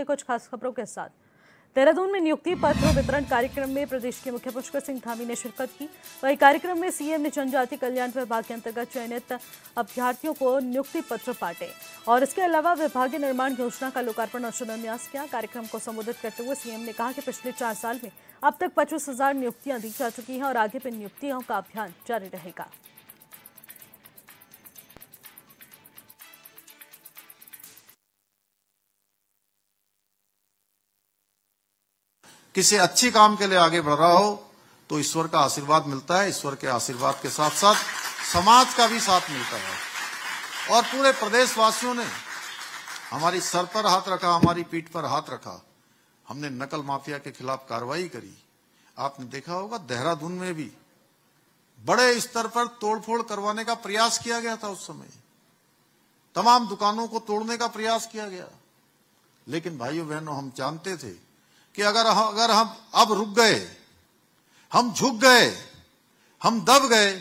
बढ़ेंगे कुछ खास खबरों के साथ। देहरादून में नियुक्ति पत्र वितरण कार्यक्रम में प्रदेश के मुख्य पुष्कर सिंह धामी ने शिरकत की। वहीं कार्यक्रम में सीएम ने जनजाति कल्याण विभाग के अंतर्गत चयनित अभ्यर्थियों को नियुक्ति पत्र बांटे और इसके अलावा विभागीय निर्माण योजना का लोकार्पण और शिलान्यास किया। कार्यक्रम को संबोधित करते हुए सीएम ने कहा कि पिछले 4 साल में अब तक 25,000 नियुक्तियां दी जा चुकी हैं और आगे भी नियुक्तियों का अभियान जारी रहेगा। किसी अच्छी काम के लिए आगे बढ़ रहा हो तो ईश्वर का आशीर्वाद मिलता है। ईश्वर के आशीर्वाद के साथ साथ समाज का भी साथ मिलता है। और पूरे प्रदेशवासियों ने हमारी सर पर हाथ रखा, हमारी पीठ पर हाथ रखा। हमने नकल माफिया के खिलाफ कार्रवाई करी। आपने देखा होगा देहरादून में भी बड़े स्तर पर तोड़फोड़ करवाने का प्रयास किया गया था। उस समय तमाम दुकानों को तोड़ने का प्रयास किया गया। लेकिन भाइयों बहनों, हम जानते थे कि अगर हम अब रुक गए, हम झुक गए, हम दब गए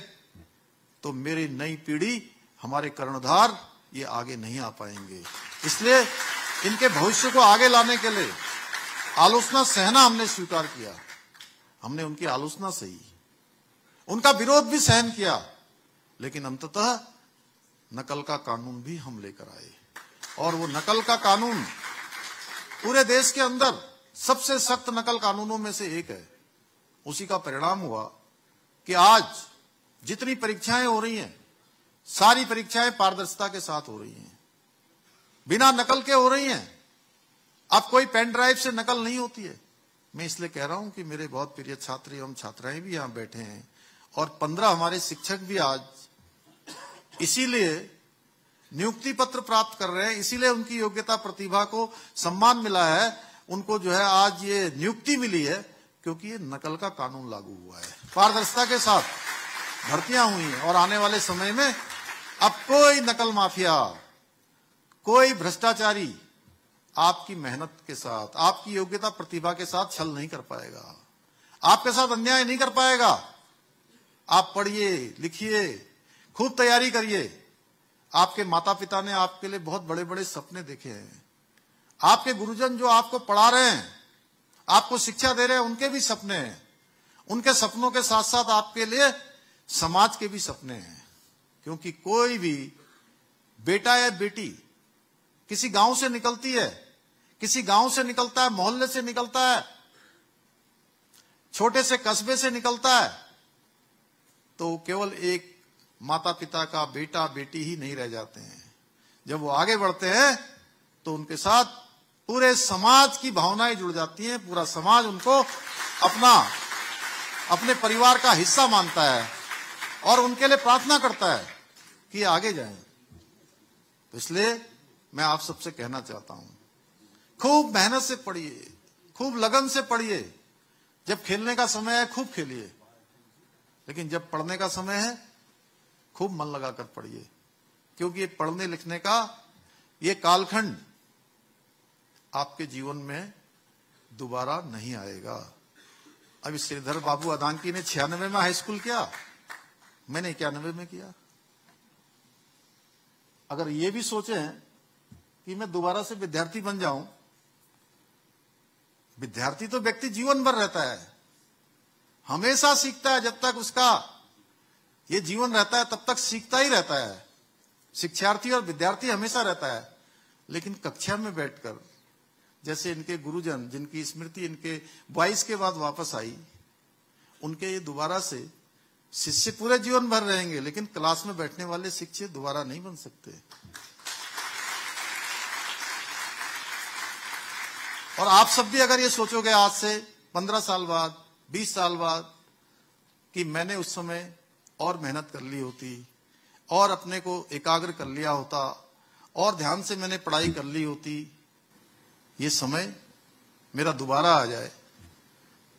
तो मेरी नई पीढ़ी, हमारे कर्णधार ये आगे नहीं आ पाएंगे। इसलिए इनके भविष्य को आगे लाने के लिए आलोचना सहना हमने स्वीकार किया। हमने उनकी आलोचना सही, उनका विरोध भी सहन किया, लेकिन अंततः नकल का कानून भी हम लेकर आए। और वो नकल का कानून पूरे देश के अंदर सबसे सख्त नकल कानूनों में से एक है। उसी का परिणाम हुआ कि आज जितनी परीक्षाएं हो रही हैं, सारी परीक्षाएं पारदर्शिता के साथ हो रही हैं, बिना नकल के हो रही हैं। अब कोई पेन ड्राइव से नकल नहीं होती है। मैं इसलिए कह रहा हूं कि मेरे बहुत प्रिय छात्र एवं छात्राएं भी यहां बैठे हैं और 15 हमारे शिक्षक भी आज इसीलिए नियुक्ति पत्र प्राप्त कर रहे हैं, इसीलिए उनकी योग्यता प्रतिभा को सम्मान मिला है। उनको जो है आज ये नियुक्ति मिली है क्योंकि ये नकल का कानून लागू हुआ है, पारदर्शिता के साथ भर्तियां हुई हैं। और आने वाले समय में अब कोई नकल माफिया, कोई भ्रष्टाचारी आपकी मेहनत के साथ, आपकी योग्यता प्रतिभा के साथ छल नहीं कर पाएगा, आपके साथ अन्याय नहीं कर पाएगा। आप पढ़िए, लिखिए, खूब तैयारी करिए। आपके माता पिता ने आपके लिए बहुत बड़े बड़े सपने देखे हैं। आपके गुरुजन जो आपको पढ़ा रहे हैं, आपको शिक्षा दे रहे हैं, उनके भी सपने हैं। उनके सपनों के साथ साथ आपके लिए समाज के भी सपने हैं। क्योंकि कोई भी बेटा या बेटी किसी गांव से निकलती है, किसी गांव से निकलता है, मोहल्ले से निकलता है, छोटे से कस्बे से निकलता है, तो केवल एक माता पिता का बेटा बेटी ही नहीं रह जाते हैं। जब वो आगे बढ़ते हैं तो उनके साथ पूरे समाज की भावनाएं जुड़ जाती हैं। पूरा समाज उनको अपने परिवार का हिस्सा मानता है और उनके लिए प्रार्थना करता है कि आगे जाएं। तो इसलिए मैं आप सबसे कहना चाहता हूं, खूब मेहनत से पढ़िए, खूब लगन से पढ़िए। जब खेलने का समय है खूब खेलिए, लेकिन जब पढ़ने का समय है खूब मन लगाकर पढ़िए। क्योंकि ये पढ़ने लिखने का ये कालखंड आपके जीवन में दोबारा नहीं आएगा। अभी श्रीधर बाबू अदांकी ने 96 में हाई स्कूल किया, मैंने 91 में किया। अगर ये भी सोचें कि मैं दोबारा से विद्यार्थी बन जाऊं, विद्यार्थी तो व्यक्ति जीवन भर रहता है, हमेशा सीखता है। जब तक उसका ये जीवन रहता है तब तक सीखता ही रहता है। शिक्षार्थी और विद्यार्थी हमेशा रहता है। लेकिन कक्षा में बैठकर, जैसे इनके गुरुजन जिनकी स्मृति इनके 22 के बाद वापस आई, उनके ये दोबारा से शिष्य पूरे जीवन भर रहेंगे, लेकिन क्लास में बैठने वाले शिक्षक दोबारा नहीं बन सकते। और आप सब भी अगर ये सोचोगे आज से 15 साल बाद, 20 साल बाद कि मैंने उस समय और मेहनत कर ली होती और अपने को एकाग्र कर लिया होता और ध्यान से मैंने पढ़ाई कर ली होती, ये समय मेरा दोबारा आ जाए,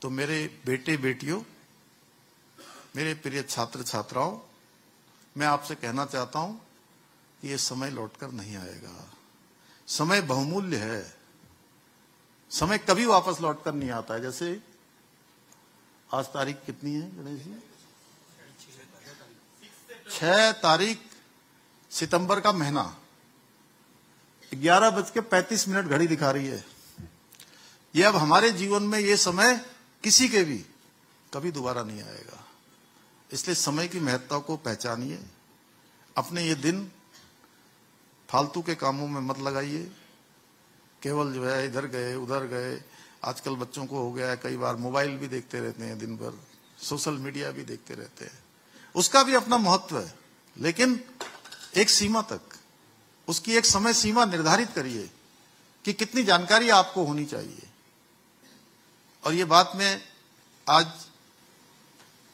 तो मेरे बेटे बेटियों, मेरे प्रिय छात्र छात्राओं, मैं आपसे कहना चाहता हूं कि ये समय लौटकर नहीं आएगा। समय बहुमूल्य है। समय कभी वापस लौटकर नहीं आता है। जैसे आज तारीख कितनी है गणेश जी? 6 तारीख सितंबर का महीना, 11:35 घड़ी दिखा रही है। ये अब हमारे जीवन में ये समय किसी के भी कभी दोबारा नहीं आएगा। इसलिए समय की महत्ता को पहचानिए, अपने ये दिन फालतू के कामों में मत लगाइए। केवल जो है इधर गए उधर गए, आजकल बच्चों को हो गया है कई बार मोबाइल भी देखते रहते हैं दिन भर, सोशल मीडिया भी देखते रहते हैं। उसका भी अपना महत्व है, लेकिन एक सीमा तक, उसकी एक समय सीमा निर्धारित करिए कि कितनी जानकारी आपको होनी चाहिए। और ये बात में आज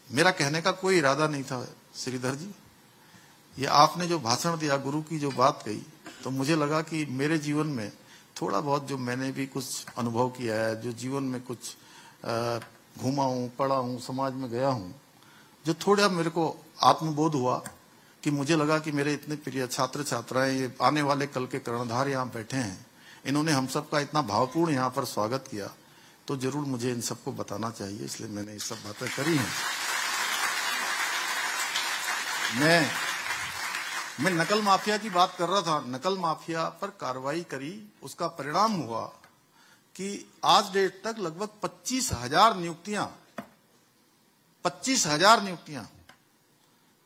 मेरा कहने का कोई इरादा नहीं था श्रीधर जी, ये आपने जो भाषण दिया, गुरु की जो बात कही, तो मुझे लगा कि मेरे जीवन में थोड़ा बहुत जो मैंने भी कुछ अनुभव किया है, जो जीवन में कुछ घूमा हूं, पढ़ा हूं, समाज में गया हूं, जो थोड़ा मेरे को आत्मबोध हुआ कि मुझे लगा कि मेरे इतने प्रिय छात्र छात्राएं, ये आने वाले कल के कर्णधार यहाँ बैठे हैं, इन्होंने हम सबका इतना भावपूर्ण यहाँ पर स्वागत किया, तो जरूर मुझे इन सबको बताना चाहिए, इसलिए मैंने ये सब बातें करी हैं। मैं नकल माफिया की बात कर रहा था। नकल माफिया पर कार्रवाई करी, उसका परिणाम हुआ कि आज डेट तक लगभग 25,000 नियुक्तियां, 25,000 नियुक्तियां,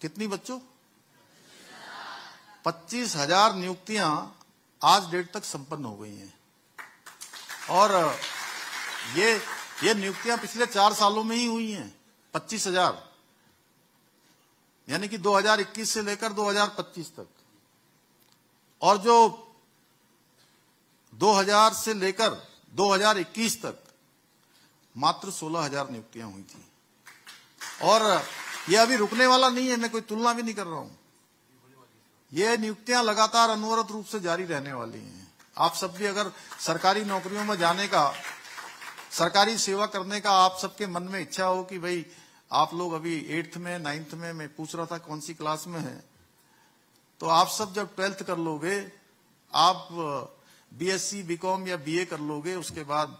कितनी बच्चों? 25,000 नियुक्तियां आज डेट तक संपन्न हो गई हैं। और ये नियुक्तियां पिछले 4 सालों में ही हुई हैं, 25,000, यानी कि 2021 से लेकर 2025 तक। और जो 2000 से लेकर 2021 तक मात्र 16,000 नियुक्तियां हुई थी। और ये अभी रुकने वाला नहीं है, मैं कोई तुलना भी नहीं कर रहा हूं। ये नियुक्तियां लगातार अनवरत रूप से जारी रहने वाली हैं। आप सब भी अगर सरकारी नौकरियों में जाने का, सरकारी सेवा करने का आप सबके मन में इच्छा हो कि भाई आप लोग अभी 8th में 9th में, मैं पूछ रहा था कौन सी क्लास में है, तो आप सब जब 12th कर लोगे, आप बीएससी बीकॉम या बीए कर लोगे, उसके बाद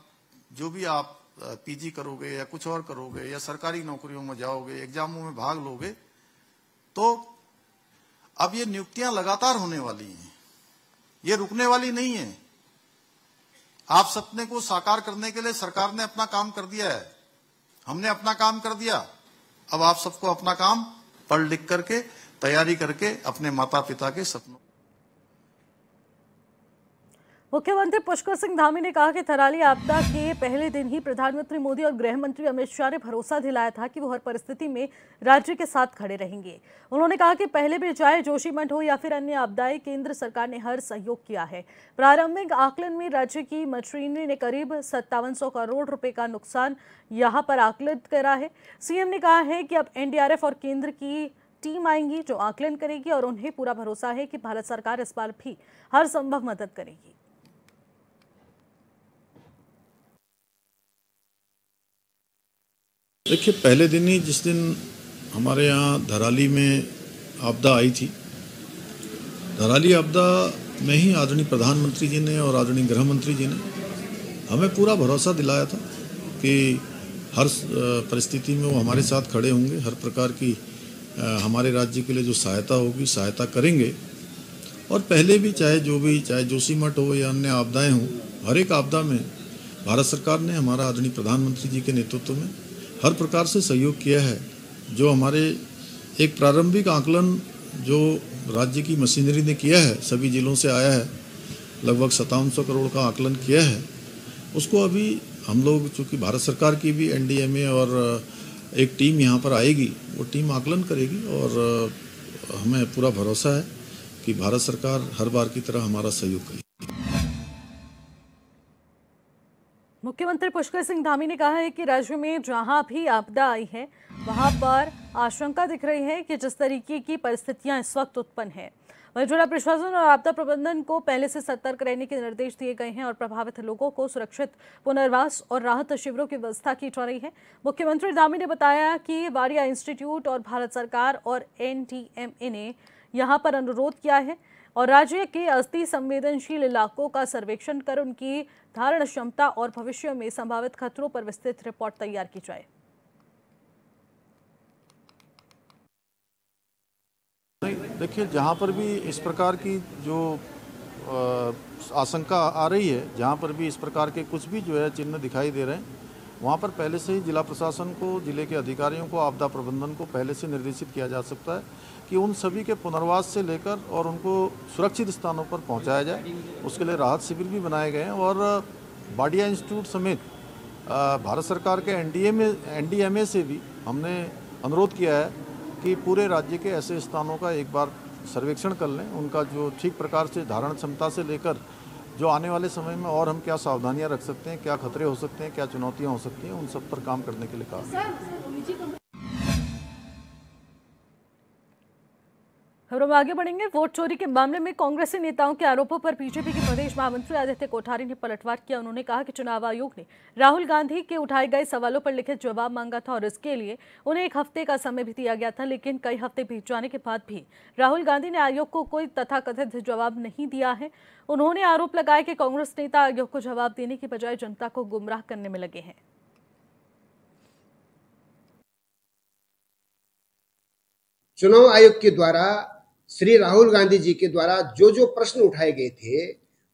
जो भी आप पीजी करोगे या कुछ और करोगे या सरकारी नौकरियों में जाओगे, एग्जामों में भाग लोगे, तो अब ये नियुक्तियां लगातार होने वाली हैं, ये रुकने वाली नहीं है। आप सपने को साकार करने के लिए सरकार ने अपना काम कर दिया है, हमने अपना काम कर दिया। अब आप सबको अपना काम पढ़ लिख करके, तैयारी करके अपने माता पिता के सपनों। मुख्यमंत्री पुष्कर सिंह धामी ने कहा कि थराली आपदा के पहले दिन ही प्रधानमंत्री मोदी और गृह मंत्री अमित शाह ने भरोसा दिलाया था कि वो हर परिस्थिति में राज्य के साथ खड़े रहेंगे। उन्होंने कहा कि पहले भी चाहे जोशीमठ हो या फिर अन्य आपदाएं, केंद्र सरकार ने हर सहयोग किया है। प्रारंभिक आकलन में राज्य की मशीनरी ने करीब 5700 करोड़ रुपए का नुकसान यहाँ पर आकलित करा है। सीएम ने कहा है कि अब एनडीआरएफ और केंद्र की टीम आएंगी जो आकलन करेगी और उन्हें पूरा भरोसा है कि भारत सरकार इस बार भी हर संभव मदद करेगी। देखिए, पहले दिन ही जिस दिन हमारे यहाँ धराली में आपदा आई थी, धराली आपदा में ही आदरणीय प्रधानमंत्री जी ने और आदरणीय गृह मंत्री जी ने हमें पूरा भरोसा दिलाया था कि हर परिस्थिति में वो हमारे साथ खड़े होंगे, हर प्रकार की हमारे राज्य के लिए जो सहायता होगी सहायता करेंगे। और पहले भी चाहे जोशीमठ हो या अन्य आपदाएं हों, हर एक आपदा में भारत सरकार ने हमारा आदरणीय प्रधानमंत्री जी के नेतृत्व में हर प्रकार से सहयोग किया है। जो हमारे एक प्रारंभिक आकलन जो राज्य की मशीनरी ने किया है, सभी जिलों से आया है, लगभग 5700 करोड़ का आकलन किया है, उसको अभी हम लोग, चूँकि भारत सरकार की भी एनडीएमए और एक टीम यहाँ पर आएगी, वो टीम आकलन करेगी और हमें पूरा भरोसा है कि भारत सरकार हर बार की तरह हमारा सहयोग करेगी। मुख्यमंत्री पुष्कर सिंह धामी ने कहा है कि राज्य में जहां भी आपदा आई है वहां पर आशंका दिख रही है कि जिस तरीके की परिस्थितियां इस वक्त उत्पन्न है, वहीं जिला प्रशासन और आपदा प्रबंधन को पहले से सतर्क रहने के निर्देश दिए गए हैं और प्रभावित लोगों को सुरक्षित पुनर्वास और राहत शिविरों की व्यवस्था की जा रही है। मुख्यमंत्री धामी ने बताया कि वाडिया इंस्टीट्यूट और भारत सरकार और एनडीएमए ने यहाँ पर अनुरोध किया है और राज्य के अति संवेदनशील इलाकों का सर्वेक्षण कर उनकी धारण क्षमता और भविष्य में संभावित खतरों पर विस्तृत रिपोर्ट तैयार की जाए। देखिए, जहां पर भी इस प्रकार की जो आशंका आ रही है, जहाँ पर भी इस प्रकार के कुछ भी जो है चिन्ह दिखाई दे रहे हैं, वहाँ पर पहले से ही जिला प्रशासन को, जिले के अधिकारियों को, आपदा प्रबंधन को पहले से निर्देशित किया जा सकता है कि उन सभी के पुनर्वास से लेकर और उनको सुरक्षित स्थानों पर पहुँचाया जाए। उसके लिए राहत शिविर भी बनाए गए हैं और बाडिया इंस्टीट्यूट समेत भारत सरकार के NDMA से भी हमने अनुरोध किया है कि पूरे राज्य के ऐसे स्थानों का एक बार सर्वेक्षण कर लें, उनका जो ठीक प्रकार से धारण क्षमता से लेकर जो आने वाले समय में और हम क्या सावधानियां रख सकते हैं, क्या खतरे हो सकते हैं, क्या चुनौतियां हो सकती हैं, उन सब पर काम करने के लिए कहा। खबरों में आगे बढ़ेंगे। वोट चोरी के मामले में कांग्रेसी नेताओं के आरोपों पर बीजेपी के प्रदेश महामंत्री आदित्य कोठारी ने पलटवार किया। उन्होंने कहा कि चुनाव आयोग ने राहुल गांधी के उठाए गए सवालों पर लिखित जवाब मांगा था और इसके लिए उन्हें 1 हफ्ते का समय भी दिया गया था, लेकिन कई हफ्ते बीत जाने के बाद भी राहुल गांधी ने आयोग को कोई तथाकथित जवाब नहीं दिया है। उन्होंने आरोप लगाया कि कांग्रेस नेता आयोग को जवाब देने की बजाय जनता को गुमराह करने में लगे हैं। चुनाव आयोग के द्वारा श्री राहुल गांधी जी के द्वारा जो जो प्रश्न उठाए गए थे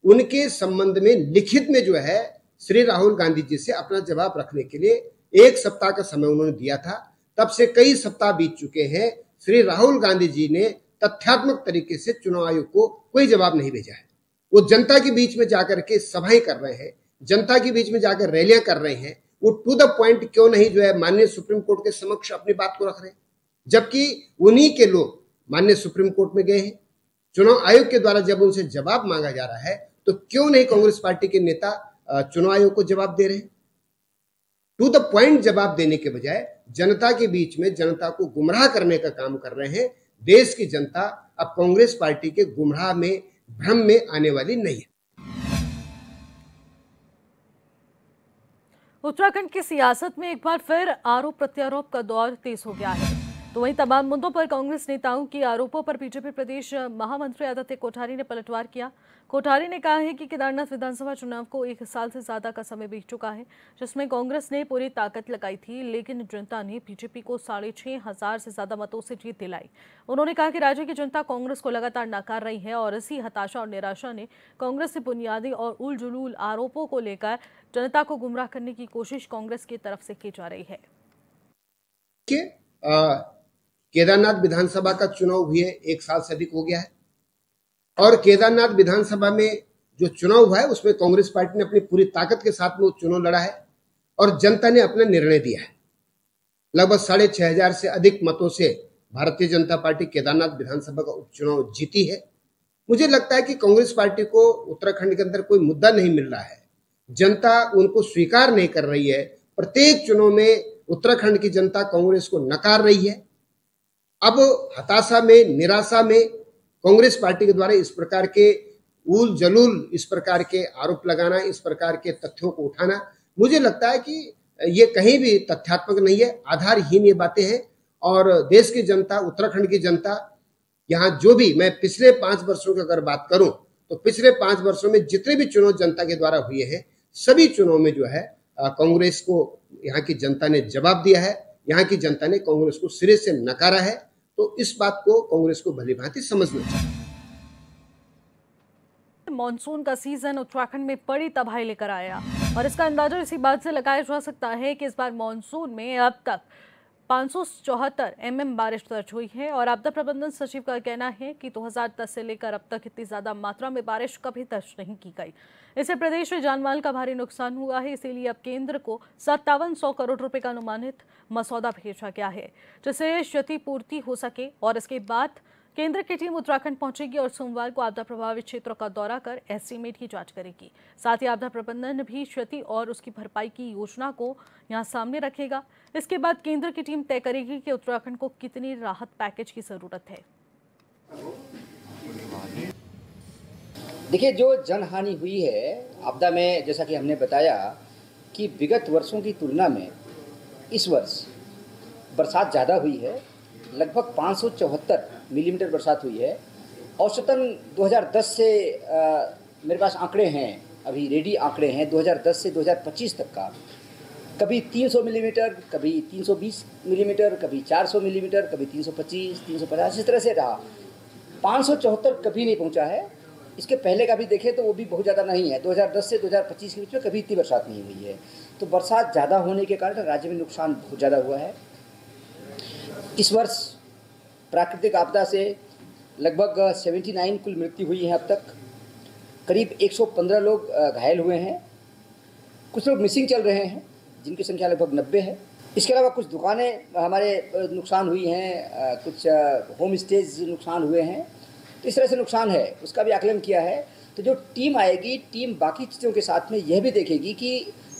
उनके संबंध में लिखित में जो है श्री राहुल गांधी जी से अपना जवाब रखने के लिए 1 सप्ताह का समय उन्होंने दिया था। तब से कई सप्ताह बीत चुके हैं, श्री राहुल गांधी जी ने तथ्यात्मक तरीके से चुनाव आयोग को कोई जवाब नहीं भेजा है। वो जनता के बीच में जाकर के सभाएं कर रहे हैं, जनता के बीच में जाकर रैलियां कर रहे हैं। वो टू द पॉइंट क्यों नहीं जो है माननीय सुप्रीम कोर्ट के समक्ष अपनी बात को रख रहे हैं, जबकि उन्हीं के लोग माननीय सुप्रीम कोर्ट में गए हैं। चुनाव आयोग के द्वारा जब उनसे जवाब मांगा जा रहा है तो क्यों नहीं कांग्रेस पार्टी के नेता चुनाव आयोग को जवाब दे रहे हैं? टू द पॉइंट जवाब देने के बजाय जनता के बीच में जनता को गुमराह करने का काम कर रहे हैं। देश की जनता अब कांग्रेस पार्टी के गुमराह में, भ्रम में आने वाली नहीं है। उत्तराखंड की सियासत में एक बार फिर आरोप प्रत्यारोप का दौर तेज हो गया है। तो वहीं तमाम मुद्दों पर कांग्रेस नेताओं के आरोपों पर बीजेपी प्रदेश महामंत्री आदित्य कोठारी ने पलटवार किया। कोठारी ने कहा है कि केदारनाथ विधानसभा चुनाव को 1 साल से ज्यादा का समय बीत चुका है, जिसमें कांग्रेस ने पूरी ताकत लगाई थी, लेकिन जनता ने बीजेपी को 6,500 से ज्यादा मतों से जीत दिलाई। उन्होंने कहा कि राज्य की जनता कांग्रेस को लगातार नकार रही है और इसी हताशा और निराशा ने कांग्रेस से बुनियादी और उलझुल आरोपों को लेकर जनता को गुमराह करने की कोशिश कांग्रेस की तरफ से की जा रही है। केदारनाथ विधानसभा का चुनाव हुए 1 साल से अधिक हो गया है और केदारनाथ विधानसभा में जो चुनाव हुआ है उसमें कांग्रेस पार्टी ने अपनी पूरी ताकत के साथ में वो चुनाव लड़ा है और जनता ने अपना निर्णय दिया है। लगभग 6,500 से अधिक मतों से भारतीय जनता पार्टी केदारनाथ विधानसभा का उपचुनाव जीती है। मुझे लगता है कि कांग्रेस पार्टी को उत्तराखंड के अंदर कोई मुद्दा नहीं मिल रहा है, जनता उनको स्वीकार नहीं कर रही है। प्रत्येक चुनाव में उत्तराखंड की जनता कांग्रेस को नकार रही है। अब हताशा में, निराशा में कांग्रेस पार्टी के द्वारा इस प्रकार के उल जलूल, इस प्रकार के आरोप लगाना, इस प्रकार के तथ्यों को उठाना, मुझे लगता है कि ये कहीं भी तथ्यात्मक नहीं है, आधारहीन ये बातें हैं। और देश की जनता, उत्तराखंड की जनता, यहाँ जो भी, मैं पिछले 5 वर्षों की अगर बात करूं तो पिछले 5 वर्षों में जितने भी चुनाव जनता के द्वारा हुए हैं, सभी चुनाव में जो है कांग्रेस को यहाँ की जनता ने जवाब दिया है। यहाँ की जनता ने कांग्रेस को सिरे से नकारा है। तो इस बात को कांग्रेस को भली भांति समझना चाहिए। मॉनसून का सीजन उत्तराखंड में बड़ी तबाही लेकर आया और इसका अंदाजा इसी बात से लगाया जा सकता है कि इस बार मॉनसून में अब तक 574 mm बारिश दर्ज हुई है और आपदा प्रबंधन सचिव का कहना है कि 2010 से लेकर अब तक इतनी ज्यादा मात्रा में बारिश कभी दर्ज नहीं की गई। इससे प्रदेश में जानमाल का भारी नुकसान हुआ है। इसीलिए अब केंद्र को 5700 करोड़ रुपए का अनुमानित मसौदा भेजा गया है, जिससे क्षतिपूर्ति हो सके। और इसके बाद केंद्र की टीम उत्तराखंड पहुंचेगी और सोमवार को आपदा प्रभावित क्षेत्रों का दौरा कर एस्टीमेट की जांच करेगी। साथ ही आपदा प्रबंधन भी क्षति और उसकी भरपाई की योजना को यहां सामने रखेगा। इसके बाद केंद्र की टीम तय करेगी कि उत्तराखंड को कितनी राहत पैकेज की जरूरत है। देखिए, जो जनहानि हुई है आपदा में, जैसा कि हमने बताया कि विगत वर्षों की तुलना में इस वर्ष बरसात ज़्यादा हुई है। लगभग 574 मिलीमीटर बरसात हुई है। औसतन 2010 से मेरे पास आंकड़े हैं, अभी रेडी आंकड़े हैं 2010 से 2025 तक का। कभी 300 मिलीमीटर, कभी 320 मिलीमीटर, कभी 400 मिलीमीटर, कभी 325, 350, इस तरह से रहा। 574 कभी नहीं पहुंचा है। इसके पहले का भी देखें तो वो भी बहुत ज़्यादा नहीं है। 2010 से 2025 के बीच में कभी इतनी बरसात नहीं हुई है। तो बरसात ज़्यादा होने के कारण राज्य में नुकसान बहुत ज़्यादा हुआ है। इस वर्ष प्राकृतिक आपदा से लगभग 79 कुल मृत्यु हुई है अब तक। करीब 115 लोग घायल हुए हैं। कुछ लोग मिसिंग चल रहे हैं जिनकी संख्या लगभग 90 है। इसके अलावा कुछ दुकानें हमारे नुकसान हुई हैं, कुछ होम स्टेज नुकसान हुए हैं। तो इस तरह से नुकसान है, उसका भी आकलन किया है। तो जो टीम आएगी, टीम बाकी चीज़ों के साथ में यह भी देखेगी कि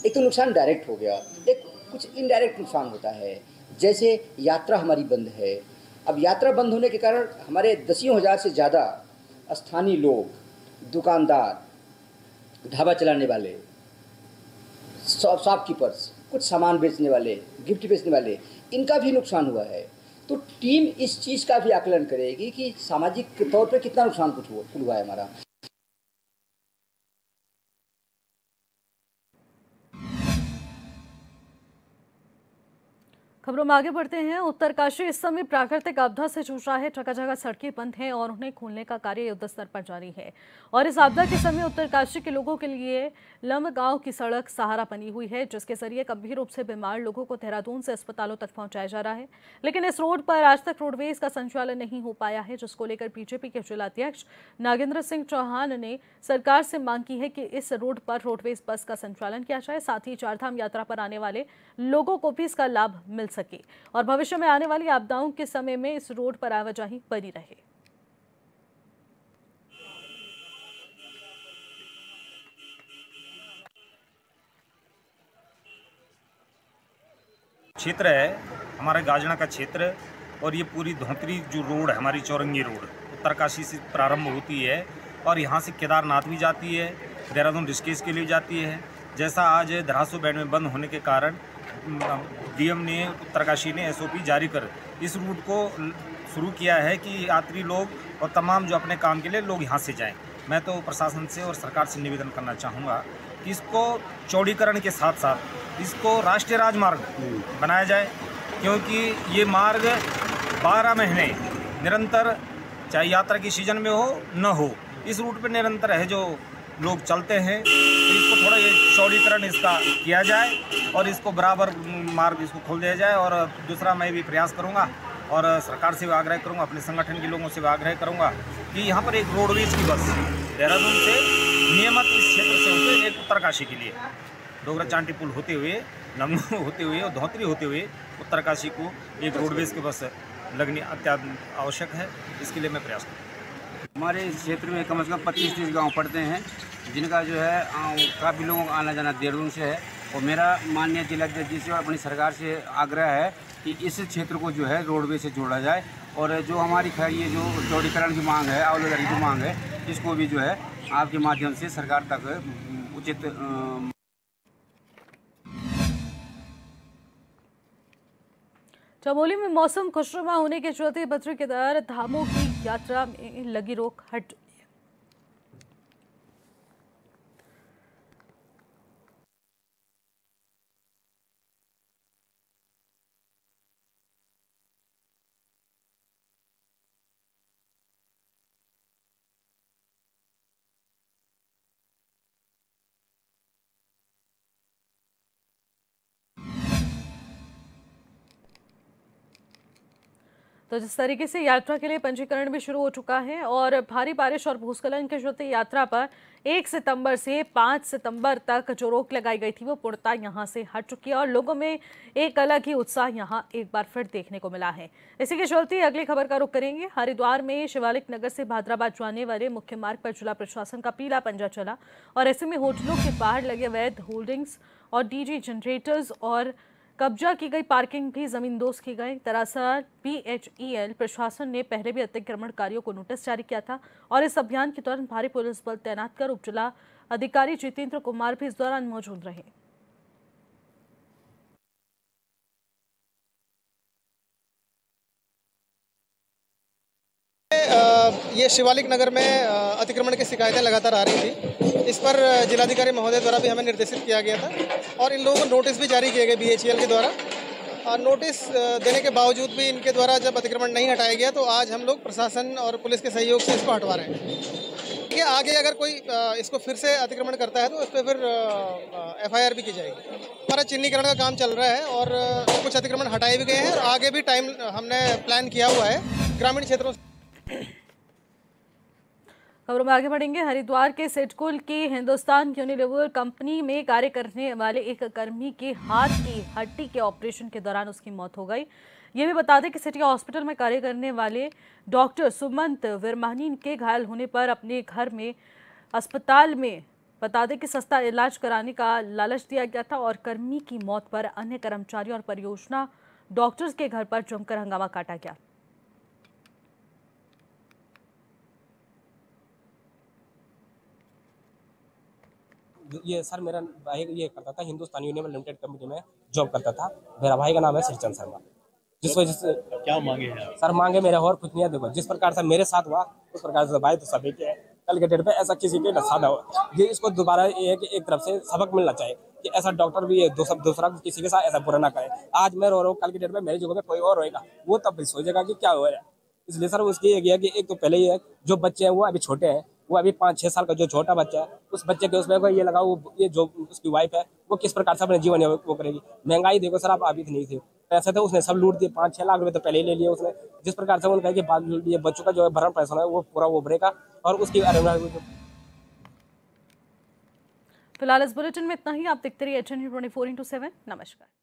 एक तो नुकसान डायरेक्ट हो गया, एक कुछ इनडायरेक्ट नुकसान होता है। जैसे यात्रा हमारी बंद है। अब यात्रा बंद होने के कारण हमारे दसियों हज़ार से ज़्यादा स्थानीय लोग, दुकानदार, ढाबा चलाने वाले, शॉपकीपर्स, कुछ सामान बेचने वाले, गिफ्ट बेचने वाले, इनका भी नुकसान हुआ है। तो टीम इस चीज़ का भी आकलन करेगी कि सामाजिक तौर पे कितना नुकसान कुछ हुआ है हमारा। खबरों में आगे बढ़ते हैं। उत्तरकाशी इस समय प्राकृतिक आपदा से जूझ रहा है। जगह जगह सड़कें बंद हैं और उन्हें खोलने का कार्य युद्ध स्तर पर जारी है। और इस आपदा के समय उत्तरकाशी के लोगों के लिए लमगांव की सड़क सहारा बनी हुई है, जिसके जरिए गंभीर रूप से बीमार लोगों को देहरादून से अस्पतालों तक पहुंचाया जा रहा है। लेकिन इस रोड पर आज तक रोडवेज का संचालन नहीं हो पाया है, जिसको लेकर बीजेपी के जिलाध्यक्ष नागेंद्र सिंह चौहान ने सरकार से मांग की है कि इस रोड पर रोडवेज बस का संचालन किया जाए। साथ ही चारधाम यात्रा पर आने वाले लोगों को भी इसका लाभ मिल सके और भविष्य में आने वाली आपदाओं के समय में इस रोड पर आवाजाही बनी रहे। क्षेत्र है हमारा गाजना का क्षेत्र और ये पूरी धोतरी जो रोड है हमारी चौरंगी रोड उत्तरकाशी से प्रारंभ होती है और यहाँ से केदारनाथ भी जाती है, देहरादून ऋषिकेश के लिए जाती है। जैसा आज धरासू बैंड में बंद होने के कारण डीएम ने उत्तरकाशी ने एसओपी जारी कर इस रूट को शुरू किया है कि यात्री लोग और तमाम जो अपने काम के लिए लोग यहाँ से जाएं। मैं तो प्रशासन से और सरकार से निवेदन करना चाहूँगा कि इसको चौड़ीकरण के साथ साथ इसको राष्ट्रीय राजमार्ग बनाया जाए, क्योंकि ये मार्ग 12 महीने निरंतर, चाहे यात्रा की सीजन में हो न हो, इस रूट पर निरंतर है जो लोग चलते हैं। तो इसको थोड़ा ये चौड़ीकरण इसका किया जाए और इसको बराबर मार्ग इसको खोल दिया जाए। और दूसरा मैं भी प्रयास करूंगा और सरकार से भी आग्रह करूंगा, अपने संगठन के लोगों से भी आग्रह करूंगा कि यहाँ पर एक रोडवेज की बस देहरादून से नियमित इस क्षेत्र से होते एक उत्तरकाशी के लिए डोगरा चांटी पुल होते हुए, लमगांव होते हुए और धोतरी होते हुए उत्तरकाशी को एक रोडवेज की बस लगनी अत्यंत आवश्यक है। इसके लिए मैं प्रयास करूँगा। हमारे इस क्षेत्र में कम से कम 25-30 गांव पड़ते हैं, जिनका जो है काफ़ी लोगों का आना जाना देहरादून से है। और मेरा माननीय जिलाध्यक्ष जी से और अपनी सरकार से आग्रह है कि इस क्षेत्र को जो है रोडवे से जोड़ा जाए और जो हमारी ये जो चौड़ीकरण की मांग है, अवलोकन की मांग है, इसको भी जो है आपके माध्यम से सरकार तक उचित। चमोली में मौसम खुशनुमा होने के चलते बद्री केदार धामों की यात्रा में लगी रोक हट। तो जिस तरीके से यात्रा के लिए पंजीकरण भी शुरू हो चुका है और भारी बारिश और भूस्खलन के चलते यात्रा पर 1 सितंबर से 5 सितंबर तक जो रोक लगाई गई थी वो पूर्णतः यहां से हट चुकी है और लोगों में एक अलग ही उत्साह यहां एक बार फिर देखने को मिला है। इसी के चलते अगली खबर का रुख करेंगे। हरिद्वार में शिवालिक नगर से भादराबाद जाने वाले मुख्य मार्ग पर जिला प्रशासन का पीला पंजा चला और ऐसे में होटलों के बाहर लगे अवैध होल्डिंग्स और डीजे जनरेटर्स और कब्जा की गई पार्किंग भी जमींदोज की गई। दरअसल PHEL प्रशासन ने पहले भी अतिक्रमणकारियों को नोटिस जारी किया था और इस अभियान के दौरान भारी पुलिस बल तैनात कर उप जिला अधिकारी जितेंद्र कुमार भी इस दौरान मौजूद रहे। ये शिवालिक नगर में अतिक्रमण की शिकायतें लगातार आ रही थी। इस पर जिलाधिकारी महोदय द्वारा भी हमें निर्देशित किया गया था और इन लोगों को नोटिस भी जारी किए गए BHEL के द्वारा। नोटिस देने के बावजूद भी इनके द्वारा जब अतिक्रमण नहीं हटाया गया तो आज हम लोग प्रशासन और पुलिस के सहयोग से इसको हटवा रहे हैं। देखिए आगे अगर कोई इसको फिर से अतिक्रमण करता है तो उस पर फिर FIR भी की जाएगी। हमारा चिन्हीकरण का काम चल रहा है और कुछ अतिक्रमण हटाए भी गए हैं और आगे भी टाइम हमने प्लान किया हुआ है ग्रामीण क्षेत्रों से। खबरों में आगे बढ़ेंगे। हरिद्वार के सिडकुल की हिंदुस्तान यूनिलीवर कंपनी में कार्य करने वाले एक कर्मी के हाथ की हड्डी के ऑपरेशन के दौरान उसकी मौत हो गई। ये भी बता दें कि सिटी हॉस्पिटल में कार्य करने वाले डॉक्टर सुमंत विरमानी के घायल होने पर अपने घर में अस्पताल में बता दें कि सस्ता इलाज कराने का लालच दिया गया था और कर्मी की मौत पर अन्य कर्मचारियों और परियोजना डॉक्टर्स के घर पर जमकर हंगामा काटा गया। ये सर मेरा भाई ये करता था हिंदुस्तान यूनिलीवर लिमिटेड कंपनी में जॉब करता था। मेरा भाई का नाम है श्रीचंद शर्मा। जिस वजह से क्या मांगे हैं सर? मांगे मेरे और कुछ नहीं है। देखो जिस प्रकार से मेरे साथ हुआ उस प्रकार से भाई तो सभी के कल के डेट पे ऐसा किसी के न साधा हो। ये इसको दोबारा ये है कि एक तरफ से सबक मिलना चाहिए कि ऐसा डॉक्टर भी है दूसरा किसी के साथ ऐसा बुरा ना करे। आज मैं रो रहा हूँ, कल की डेट में मेरी जगह पे कोई और रोएगा, वो तब सोचेगा कि क्या हो रहा है। इसलिए सर उसकी एक तो पहले ही है जो बच्चे हैं वो अभी छोटे हैं, वो अभी 5-6 साल का जो छोटा बच्चा है उस बच्चे के उसमें ये लगा वो ये जो उसकी वाइफ है वो किस प्रकार से अपने जीवन वो करेगी। महंगाई देखो सर, आप अभी नहीं थी, पैसे तो उसने सब लूट दिए। 5-6 लाख रुपए तो पहले ही ले लिए उसने। जिस प्रकार से उन्होंने कहा कि ये बच्चों का जो है भरण पोषण है वो पूरा वो भरेगा और उसकी फिलहाल इस बुलेटिन में इतना ही। आप देखते रहिए HN 24/7। नमस्कार।